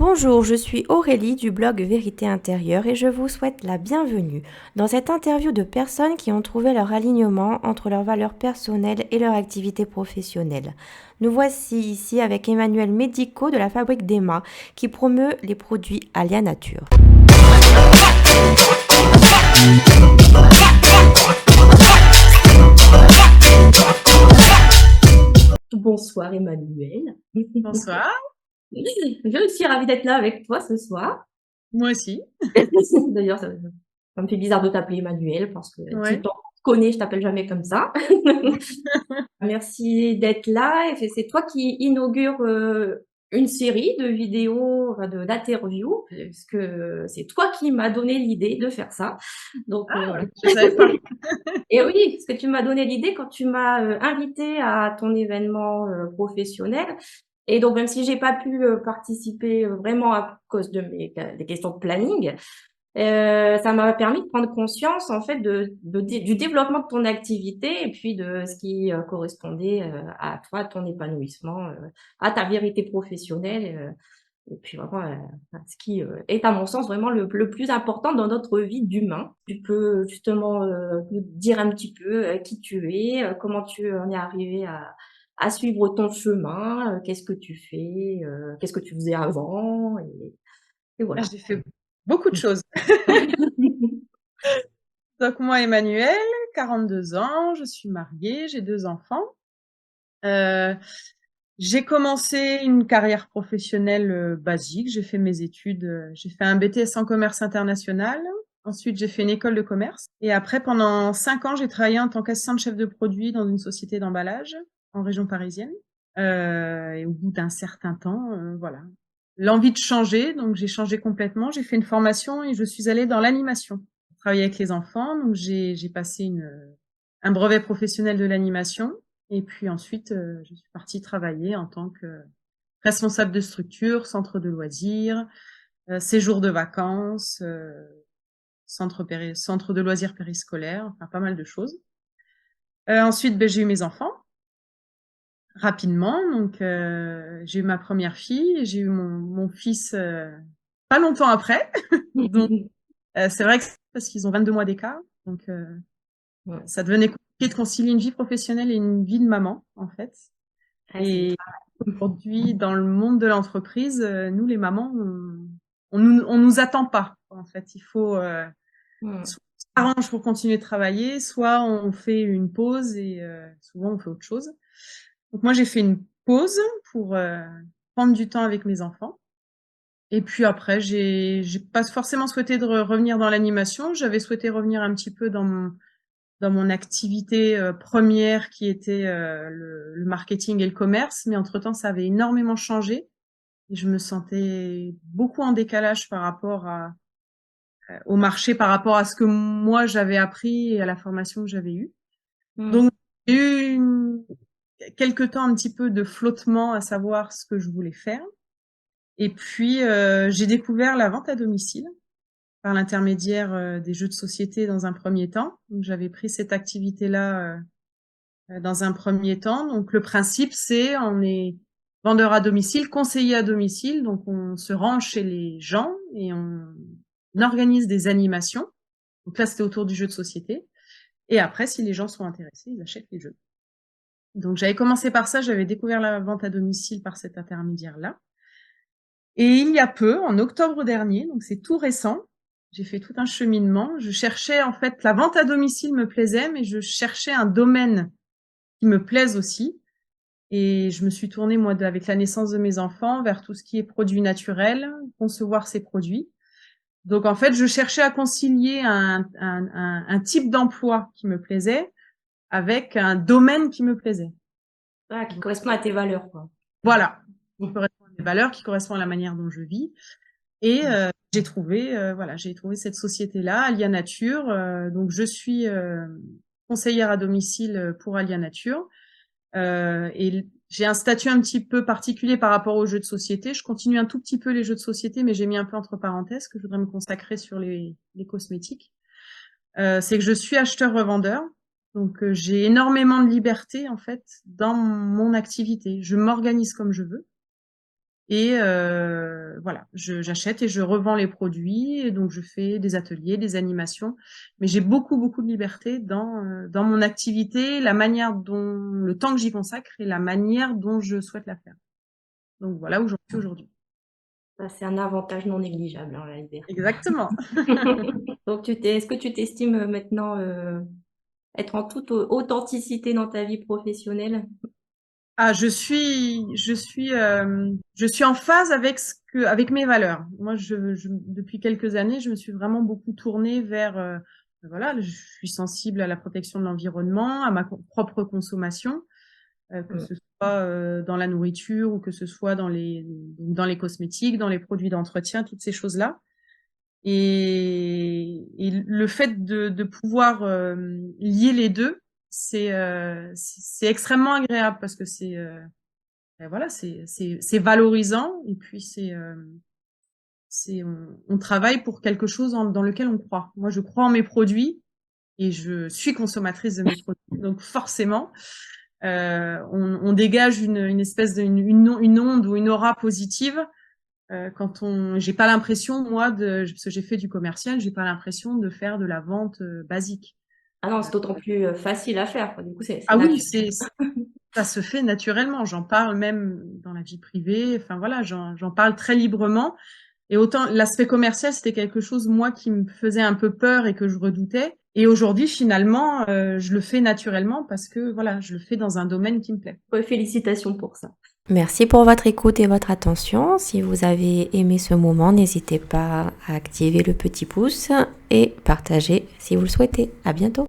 Bonjour, je suis Aurélie du blog Vérité Intérieure et je vous souhaite la bienvenue dans cette interview de personnes qui ont trouvé leur alignement entre leurs valeurs personnelles et leur activité professionnelle. Nous voici ici avec Emmanuel Medico de la Fabrique d'Emma qui promeut les produits Alia Nature. Bonsoir Emmanuel. Bonsoir, Je suis ravie d'être là avec toi ce soir. moi aussi. D'ailleurs, ça me fait bizarre de t'appeler Emmanuel parce que si Ouais. t'en connais, je t'appelle jamais comme ça. Merci d'être là. Et c'est toi qui inaugure une série de vidéos, enfin, d'interviews, parce que c'est toi qui m'as donné l'idée de faire ça. Donc voilà. Je savais pas. Et oui, parce que tu m'as donné l'idée quand tu m'as invité à ton événement professionnel. Et donc, même si j'ai pas pu participer vraiment à cause de des questions de planning, ça m'a permis de prendre conscience en fait du développement de ton activité et puis de ce qui correspondait à toi, à ton épanouissement, à ta vérité professionnelle. Et puis vraiment, ce qui est à mon sens vraiment le plus important dans notre vie d'humain. Tu peux justement nous dire un petit peu qui tu es, comment tu en es arrivé à suivre ton chemin, qu'est-ce que tu fais, qu'est-ce que tu faisais avant, et voilà. J'ai fait beaucoup de choses. Donc moi, Emmanuel, 42 ans, je suis mariée, j'ai 2 enfants. Euh, j'ai commencé une carrière professionnelle basique. J'ai fait mes études. J'ai fait un BTS en commerce international. Ensuite, j'ai fait une école de commerce. Et après, pendant 5 ans, j'ai travaillé en tant qu'assistante chef de produit dans une société d'emballage en région parisienne. Et au bout d'un certain temps, voilà, l'envie de changer. Donc, j'ai changé complètement. J'ai fait une formation et je suis allée dans l'animation. Travailler avec les enfants. Donc, j'ai passé un brevet professionnel de l'animation. Et puis ensuite, je suis partie travailler en tant que responsable de structure, centre de loisirs, séjour de vacances, centre de loisirs périscolaires, enfin pas mal de choses. Ensuite, j'ai eu mes enfants rapidement. Donc, j'ai eu ma première fille, et j'ai eu mon fils pas longtemps après. Donc, c'est vrai que c'est parce qu'ils ont 22 mois d'écart. Donc, Ouais. ça devenait compliqué de concilier une vie professionnelle et une vie de maman, en fait. Ouais, c'est Et aujourd'hui, dans le monde de l'entreprise, nous, les mamans, on nous attend pas. En fait, il faut mmh. soit on s'arrange pour continuer de travailler, soit on fait une pause et souvent on fait autre chose. Donc moi, j'ai fait une pause pour prendre du temps avec mes enfants. Et puis après, j'ai pas forcément souhaité de revenir dans l'animation. J'avais souhaité revenir un petit peu dans mon activité première qui était le marketing et le commerce, mais entre-temps, ça avait énormément changé et je me sentais beaucoup en décalage par rapport au marché, par rapport à ce que moi j'avais appris et à la formation que j'avais eue. Mmh. Donc, j'ai eu quelque temps un petit peu de flottement à savoir ce que je voulais faire. Et puis, j'ai découvert la vente à domicile par l'intermédiaire des jeux de société dans un premier temps. Donc, j'avais pris cette activité-là dans un premier temps. Donc, le principe, c'est on est vendeur à domicile, conseiller à domicile. Donc, on se rend chez les gens et on organise des animations. Donc là, c'était autour du jeu de société. Et après, si les gens sont intéressés, ils achètent les jeux. Donc, j'avais commencé par ça. J'avais découvert la vente à domicile par cet intermédiaire-là. Et il y a peu, en octobre dernier, donc c'est tout récent, j'ai fait tout un cheminement. Je cherchais, en fait, la vente à domicile me plaisait, mais je cherchais un domaine qui me plaise aussi. Et je me suis tournée, moi, avec la naissance de mes enfants, vers tout ce qui est produits naturels, concevoir ces produits. Donc, en fait, je cherchais à concilier un type d'emploi qui me plaisait avec un domaine qui me plaisait. Ah, qui Donc, correspond à tes valeurs, quoi. voilà, qui Mmh. correspond à mes valeurs, qui correspond à la manière dont je vis. Et j'ai trouvé cette société-là, Alia Nature. Donc, je suis conseillère à domicile pour Alia Nature. Et j'ai un statut un petit peu particulier par rapport aux jeux de société. Je continue un tout petit peu les jeux de société, mais j'ai mis un peu entre parenthèses que je voudrais me consacrer sur les cosmétiques. C'est que je suis acheteur-revendeur. Donc, j'ai énormément de liberté, en fait, dans mon activité. Je m'organise comme je veux. Et voilà, j'achète et je revends les produits. Et donc, je fais des ateliers, des animations. Mais j'ai beaucoup, beaucoup de liberté dans mon activité, la manière dont, le temps que j'y consacre et la manière dont je souhaite la faire. Donc, voilà où j'en suis aujourd'hui. Bah, c'est un avantage non négligeable, hein, la liberté. Exactement. Donc, est-ce que tu t'estimes maintenant être en toute authenticité dans ta vie professionnelle? Ah, je suis en phase avec avec mes valeurs. Moi, depuis quelques années, je me suis vraiment beaucoup tournée vers, voilà, je suis sensible à la protection de l'environnement, à ma propre consommation, que Mm. ce soit dans la nourriture ou que ce soit dans les cosmétiques, dans les produits d'entretien, toutes ces choses-là. Et le fait de pouvoir lier les deux, c'est extrêmement agréable parce que ben voilà, c'est valorisant et puis on travaille pour quelque chose dans lequel on croit. Moi, je crois en mes produits et je suis consommatrice de mes produits, donc forcément, on dégage une espèce une onde ou une aura positive. J'ai pas l'impression, moi, parce que j'ai fait du commercial, j'ai pas l'impression de faire de la vente basique. Ah non, c'est d'autant plus facile à faire, quoi. Du coup, c'est Ah oui, naturel. ça se fait naturellement. J'en parle même dans la vie privée. Enfin voilà, j'en parle très librement. Et autant l'aspect commercial, c'était quelque chose, moi, qui me faisait un peu peur et que je redoutais. Et aujourd'hui, finalement, je le fais naturellement parce que voilà, je le fais dans un domaine qui me plaît. Ouais, félicitations pour ça. Merci pour votre écoute et votre attention. Si vous avez aimé ce moment, n'hésitez pas à activer le petit pouce et partager si vous le souhaitez. À bientôt.